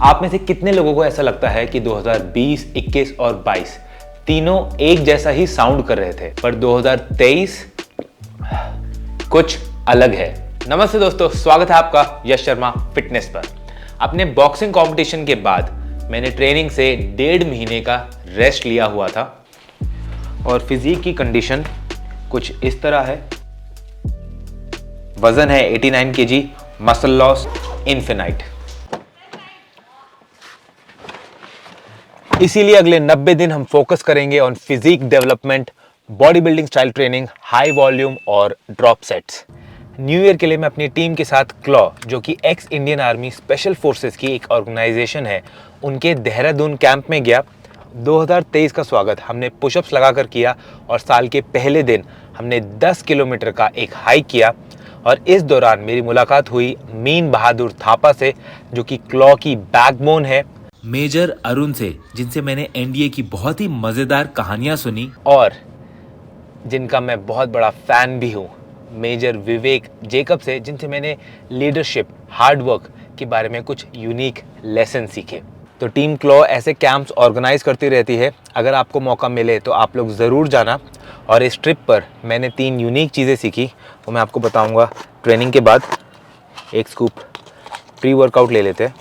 आप में से कितने लोगों को ऐसा लगता है कि 2020, 21 और 22 तीनों एक जैसा ही साउंड कर रहे थे, पर 2023 कुछ अलग है। नमस्ते दोस्तों, स्वागत है आपका यश शर्मा फिटनेस पर। अपने बॉक्सिंग कंपटीशन के बाद मैंने ट्रेनिंग से 1.5 महीने का रेस्ट लिया हुआ था और फिजिक की कंडीशन कुछ इस तरह है। वजन है 89 kg, मसल लॉस इनफिनाइट। इसीलिए अगले 90 दिन हम फोकस करेंगे on physique development, body building style training, high volume और ड्रॉप सेट्स। न्यू ईयर के लिए मैं अपनी टीम के साथ क्लॉ, जो कि x Indian army special forces की एक ऑर्गेनाइजेशन है, उनके देहरादून कैंप में गया। 2023 का स्वागत हमने पुशअप्स लगाकर किया और साल के पहले दिन हमने 10 किलोमीटर का एक हाइक किया। और इस दौरान मेरी मुलाकात हुई मीन बहादुर थापा से, जो कि क्लॉ की बैकबोन है, मेजर अरुण से, जिनसे मैंने एनडीए की बहुत ही मजेदार कहानियां सुनी, और जिनका मैं बहुत बड़ा फैन भी हूँ, मेजर विवेक जेकब से, जिनसे मैंने लीडरशिप, हार्डवर्क के बारे में कुछ यूनिक लेसन सीखे। तो टीम क्लॉ ऐसे कैंप्स ऑर्गेनाइज करती रहती है। अगर आपको मौका मिले तो आप लोग ज़रूर जाना। और इस ट्रिप पर मैंने 3 यूनिक चीज़ें सीखी, वो मैं आपको बताऊंगा ट्रेनिंग के बाद। एक स्कूप प्री वर्कआउट ले लेते हैं।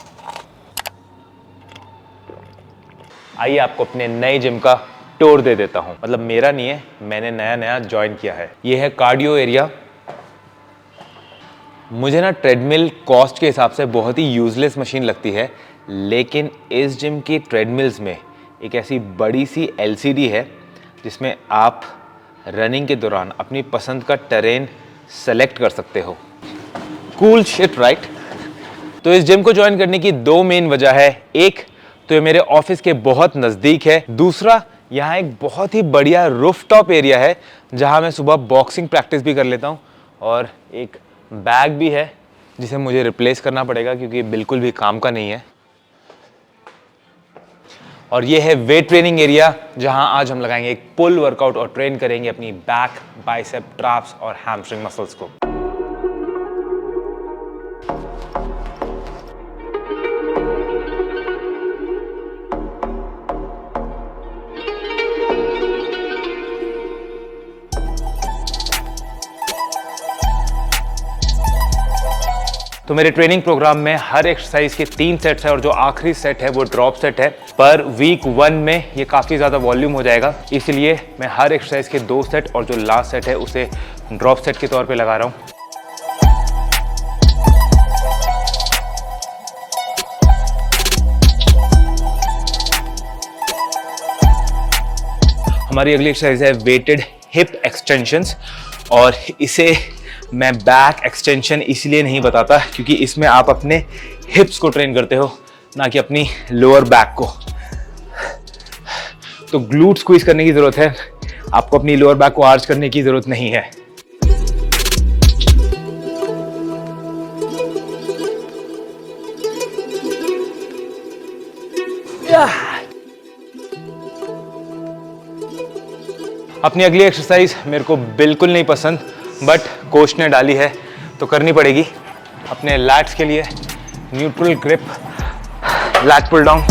आइए आपको अपने नए जिम का टूर दे देता हूं। मतलब मेरा नहीं है, मैंने नया ज्वाइन किया है। ये है कार्डियो एरिया। मुझे ना ट्रेडमिल कॉस्ट के हिसाब से बहुत ही यूजलेस मशीन लगती है, लेकिन इस जिम की ट्रेडमिल्स में एक ऐसी बड़ी सी एलसीडी है जिसमें आप रनिंग के दौरान अपनी पसंद का टेरेन सेलेक्ट कर सकते हो। Cool shit, right? तो इस जिम को ज्वाइन करने की 2 मेन वजह है। एक तो ये मेरे ऑफिस के बहुत नज़दीक है। दूसरा, यहाँ एक बहुत ही बढ़िया रूफटॉप एरिया है जहाँ मैं सुबह बॉक्सिंग प्रैक्टिस भी कर लेता हूँ। और एक बैग भी है जिसे मुझे रिप्लेस करना पड़ेगा क्योंकि बिल्कुल भी काम का नहीं है। और ये है वेट ट्रेनिंग एरिया, जहाँ आज हम लगाएंगे एक पुल वर्कआउट और ट्रेन करेंगे अपनी बैक, बाइसेप, ट्रैप्स और हैमस्ट्रिंग मसल्स को। तो मेरे ट्रेनिंग प्रोग्राम में हर एक्सरसाइज के 3 सेट्स है और जो आखिरी सेट है वो ड्रॉप सेट है। पर वीक 1 में ये काफ़ी ज़्यादा वॉल्यूम हो जाएगा, इसलिए मैं हर एक्सरसाइज के 2 सेट और जो लास्ट सेट है उसे ड्रॉप सेट के तौर पे लगा रहा हूँ। हमारी अगली एक्सरसाइज है वेटेड हिप एक्सटेंशंस, और इसे मैं बैक एक्सटेंशन इसलिए नहीं बताता क्योंकि इसमें आप अपने हिप्स को ट्रेन करते हो, ना कि अपनी लोअर बैक को। तो ग्लूट स्क्वीज करने की जरूरत है, आपको अपनी लोअर बैक को आर्च करने की जरूरत नहीं है। अपनी अगली एक्सरसाइज मेरे को बिल्कुल नहीं पसंद, बट कोच ने डाली है तो करनी पड़ेगी। अपने लैट्स के लिए neutral grip lat pull down.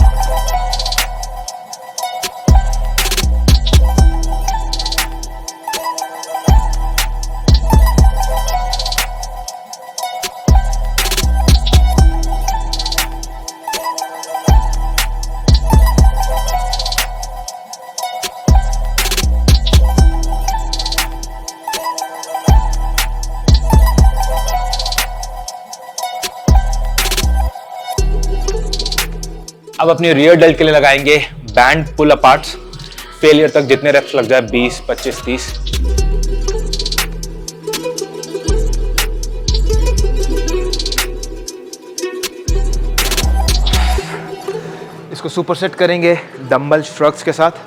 अब अपनी रियर डेल्ट के लिए लगाएंगे बैंड पुल अपार्ट्स, फेलियर तक जितने रेप्स लग जाए, 20, 25, 30। इसको सुपर सेट करेंगे डंबल श्रग्स के साथ।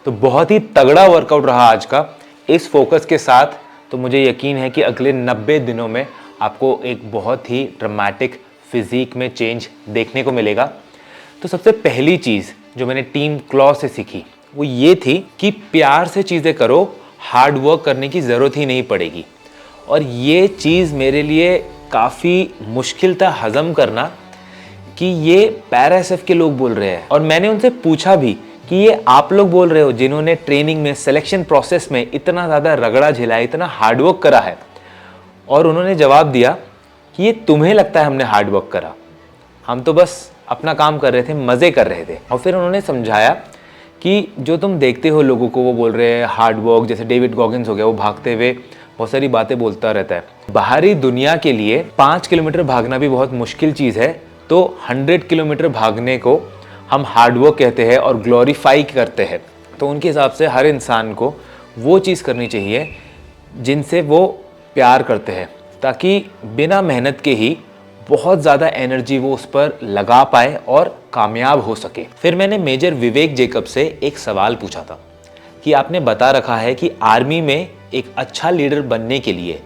तो बहुत ही तगड़ा वर्कआउट रहा आज का। इस फोकस के साथ तो मुझे यकीन है कि अगले 90 दिनों में आपको एक बहुत ही ड्रामेटिक फिजिक में चेंज देखने को मिलेगा। तो सबसे पहली चीज़ जो मैंने टीम क्लॉ से सीखी वो ये थी कि प्यार से चीज़ें करो, हार्ड वर्क करने की ज़रूरत ही नहीं पड़ेगी। और ये चीज़ मेरे लिए काफ़ी मुश्किल था हज़म करना कि ये पैरा एसएफ के लोग बोल रहे हैं। और मैंने उनसे पूछा भी कि ये आप लोग बोल रहे हो जिन्होंने ट्रेनिंग में, सिलेक्शन प्रोसेस में इतना ज़्यादा रगड़ा झेला, इतना हार्डवर्क करा है। और उन्होंने जवाब दिया कि ये तुम्हें लगता है हमने हार्डवर्क करा, हम तो बस अपना काम कर रहे थे, मज़े कर रहे थे। और फिर उन्होंने समझाया कि जो तुम देखते हो लोगों को वो बोल रहे हैं हार्डवर्क, जैसे डेविड गॉगिन्स हो गया, वो भागते हुए बहुत सारी बातें बोलता रहता है। बाहरी दुनिया के लिए 5 किलोमीटर भागना भी बहुत मुश्किल चीज़ है, तो 100 किलोमीटर भागने को हम हार्डवर्क कहते हैं और ग्लोरीफाई करते हैं। तो उनके हिसाब से हर इंसान को वो चीज़ करनी चाहिए जिनसे वो प्यार करते हैं, ताकि बिना मेहनत के ही बहुत ज़्यादा एनर्जी वो उस पर लगा पाए और कामयाब हो सके। फिर मैंने मेजर विवेक जेकब से एक सवाल पूछा था कि आपने बता रखा है कि आर्मी में एक अच्छा लीडर बनने के लिए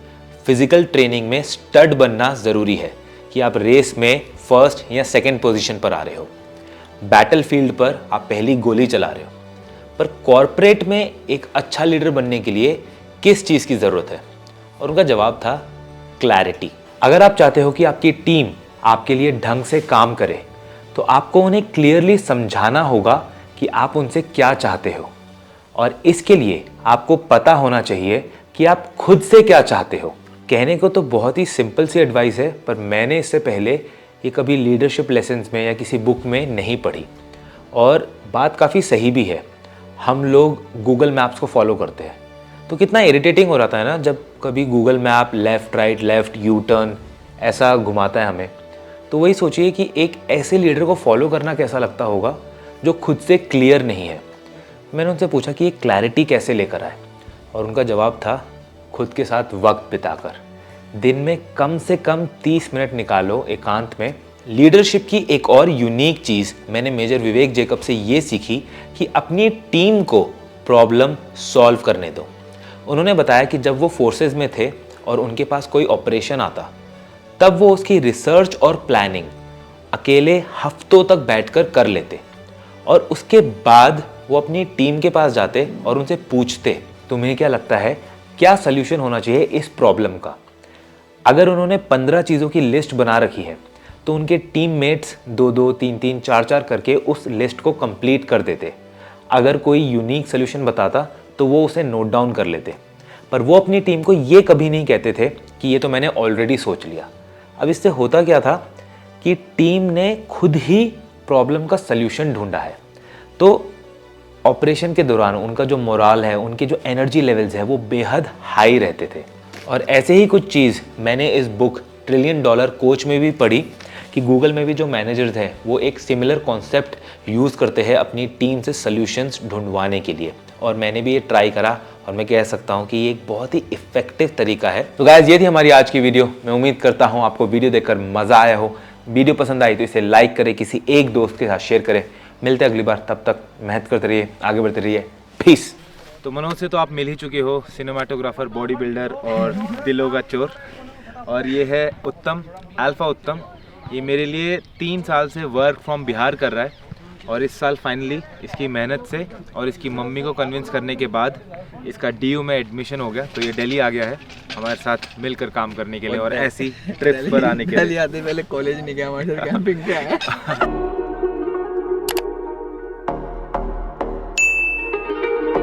फिजिकल ट्रेनिंग में स्टड बनना ज़रूरी है, कि आप रेस में फर्स्ट या सेकंड पोजीशन पर आ रहे हो, बैटलफील्ड पर आप पहली गोली चला रहे हो, पर कॉरपोरेट में एक अच्छा लीडर बनने के लिए किस चीज़ की ज़रूरत है? और उनका जवाब था क्लैरिटी। अगर आप चाहते हो कि आपकी टीम आपके लिए ढंग से काम करे, तो आपको उन्हें क्लियरली समझाना होगा कि आप उनसे क्या चाहते हो। और इसके लिए आपको पता होना चाहिए कि आप खुद से क्या चाहते हो। कहने को तो बहुत ही सिंपल सी एडवाइस है, पर मैंने इससे पहले ये कभी लीडरशिप लेसन्स में या किसी बुक में नहीं पढ़ी। और बात काफ़ी सही भी है। हम लोग गूगल मैप्स को फॉलो करते हैं, तो कितना इरिटेटिंग हो रहा है ना जब कभी Google map left right left U turn ऐसा घुमाता है हमें। तो वही सोचिए कि एक ऐसे लीडर को फॉलो करना कैसा लगता होगा जो खुद से क्लियर नहीं है। मैंने उनसे पूछा कि ये क्लैरिटी कैसे लेकर आए, और उनका जवाब था खुद के साथ वक्त बिताकर। दिन में कम से कम 30 मिनट निकालो एकांत में। लीडरशिप की एक और यूनिक चीज़ मैंने मेजर विवेक जेकब से ये सीखी कि अपनी टीम को प्रॉब्लम सॉल्व करने दो। उन्होंने बताया कि जब वो फोर्सेस में थे और उनके पास कोई ऑपरेशन आता, तब वो उसकी रिसर्च और प्लानिंग अकेले हफ्तों तक बैठकर कर लेते, और उसके बाद वो अपनी टीम के पास जाते और उनसे पूछते तुम्हें क्या लगता है क्या सल्यूशन होना चाहिए इस प्रॉब्लम का। अगर उन्होंने 15 चीज़ों की लिस्ट बना रखी है, तो उनके टीममेट्स 2-2, 3-3, 4-4 करके उस लिस्ट को कंप्लीट कर देते। अगर कोई यूनिक सल्यूशन बताता तो वो उसे नोट डाउन कर लेते, पर वो अपनी टीम को ये कभी नहीं कहते थे कि ये तो मैंने ऑलरेडी सोच लिया। अब इससे होता क्या था कि टीम ने खुद ही प्रॉब्लम का सल्यूशन ढूंढा है। तो ऑपरेशन के दौरान उनका जो मोराल है, उनके जो एनर्जी लेवल्स है, वो बेहद हाई रहते थे। और ऐसे ही कुछ चीज़ मैंने इस बुक $1 ट्रिलियन कोच में भी पढ़ी कि गूगल में भी जो मैनेजर्स हैं वो एक सिमिलर कॉन्सेप्ट यूज़ करते हैं अपनी टीम से सॉल्यूशंस ढूंढवाने के लिए। और मैंने भी ये ट्राई करा और मैं कह सकता हूँ कि ये एक बहुत ही इफेक्टिव तरीका है। तो गाइस, ये थी हमारी आज की वीडियो। मैं उम्मीद करता हूँ आपको वीडियो देखकर मज़ा आया हो। वीडियो पसंद आई तो इसे लाइक करें, किसी एक दोस्त के साथ शेयर करें। मिलते हैं अगली बार, तब तक मेहनत करते रहिए, आगे बढ़ते रहिए। पीस। तो मनोज से तो आप मिल ही चुके हो, सिनेमाटोग्राफर, बॉडी बिल्डर और दिलों का चोर। और ये है उत्तम, अल्फा उत्तम। ये मेरे लिए 3 साल से वर्क फ्रॉम बिहार कर रहा है, और इस साल फाइनली इसकी मेहनत से और इसकी मम्मी को कन्विंस करने के बाद इसका DU में एडमिशन हो गया। तो ये दिल्ली आ गया है हमारे साथ मिलकर काम करने के लिए और ऐसी ट्रिप्स पर आने के लिए। दिल्ली आते पहले कॉलेज नहीं गया, हमारे साथ कैंपिंग पे आया।